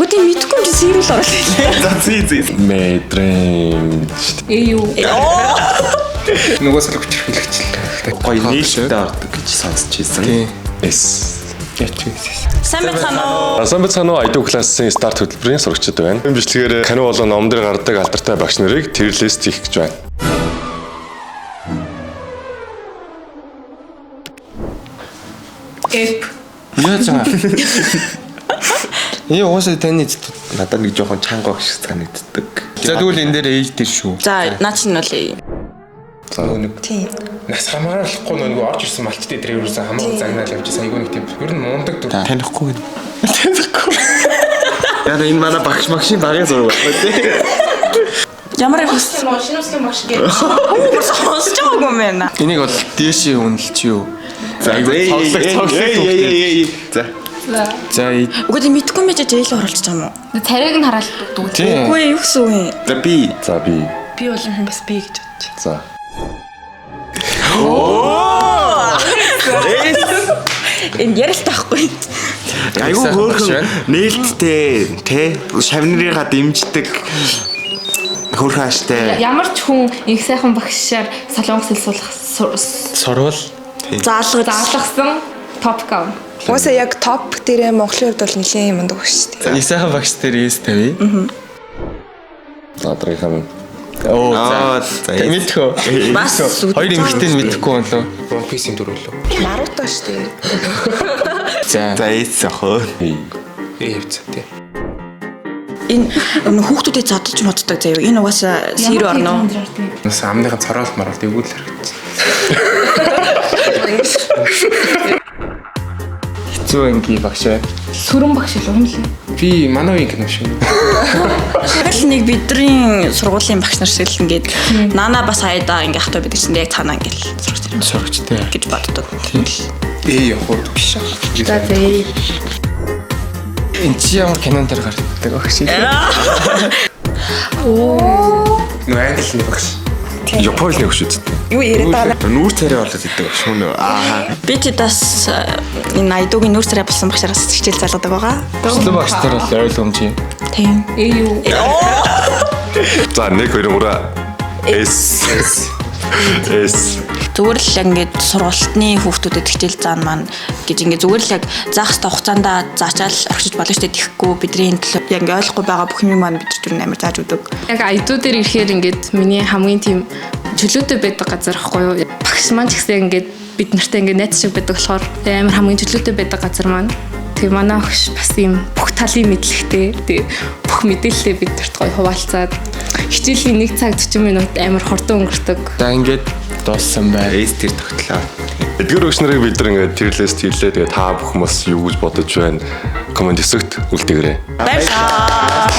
Үгүй мэдгүй юм чи сэрүүл оруулаа. Зээ. Мэдрэмж. Юу. Нөгөө салгч хэрэглэгчлээ. Гоё нээлттэй ордог гэж сонсч ирсэн. Эс. Сайн байна уу? Сайн байна уу? IDU классын старт хөтөлбөрийн сурагчид байна. Энэ бичлэгээр каниу болон ном дээр гардаг алдартай багш нарыг тэр лист хийх гэж байна. Яаж байгаа? Уусаа таны надад нэг жоохон чанга багш санагддаг. За тэгвэл энэ дээр ээж дээр шүү. За наа чинь бол Нэг тийм. нас хамаарахгүй нөгөө орж ирсэн малчтай дээр ерөөсөн хамаагүй загнаал явж сайгүй нэг тийм. Ер нь мундаг дүр. Танихгүй. Яа энэ манай багш багшийн багын зураг байна тий. Ямар их шинэслийн багш гэж. Сонсож байгаагүй юм байна. Энийг бол дээшээ үнэлч юу. За Үгүй мэдгүй мэж жээл оруулчих юм уу? Царайг нь хараад дүү. Үгүй юу гэсэн үг юм? За би. Би бол бас би гэж бодчих. За. Энэ ярилт байхгүй. айгүй хөөрхөн нээлттэй тий шавнырыгаа дэмждэг хөөрхөн аштай. Ямар ч хүн их сайхан багшаар солонгос хэл Сурвал заалгасан топ гав. Уусаа яг топ дээрээ Монголын хувьд бол нэлээд юм ундаг шүү дээ. их сайхан багш дээр эс тавь. За дараагийн Оо за мэдхөө. Бас Хоёр эмэгтэй нь мэдэхгүй юм лөө. One Piece-ийн дүр лөө. Наруто шүү дээ. За эс охоо. Явцаа тий. Энэ хүүхдүүдэд задаж моддаг заяа. Энэ угаасаа сэр орно. Нас амныхын цороолт маралт эвгүй л харагдсан. Хэцүү анги багш бай. Сүрэн багш л юм лээ. Би манай үеийн кино шүү. Тэгэл нэг бидний сургуулийн багш нар шиг л ингээд нана бас хайдаа ингээ хатаа бид чинь яг цаанаа ингээл Сурагчтай. гэж боддог. Явахд биш аа. За зээ. Энд чи ямар кинон дээр гардаг багш? Нөө англи багш. Японы нэг шүү дээ. Юу яриад байгаа Нүүр царай болоод идэг багш мөн үү? Би ч бас энэ айдуугийн нүүр царай болсон багшараас хичээл залгадаг байгаа. Өглөө багш нар бол ойлгомжтой. Тийм. Юу. За 1 2 3 эс. Зүгээр л ингээд сургалтын хүүхдүүдэд хичээл заан маань гэж ингээд зүгээр л яг заах хэвээр хугацаанд заачаал орчиж болно шүү дээ. Тэхгүй бидний төлөө яг ингээд ойлгохгүй байгаа бүх юм маань бид нар амар зааж өгдөг. Яг айдуу дээр ирэхээр ингээд миний хамгийн тийм чөлөөтэй байдаг газар ахгүй юу? Багш маань ч гэсэн ингээд бид нартай ингээд найз шиг байдаг болохоор амар хамгийн чөлөөтэй байдаг газар маань. Тэгээ манай багш бас ийм бүх талын мэдлэгтэй. Тэгээ бүх мэдээлэлээ бид нарт гоё хуваалцаад хичээлийн 1 цаг 40 минут амар хурдан өнгөрдөг. За ингээд дууссан бай. Эс тэр тогтлоо. Эдгээр багш нарыг бид нар ингээд тэр лист хийлээ. Тэгээ та бүх хүмүүс юу гэж бодож байна? Комент хэсэгт үлдээгээрэй. Баярлалаа.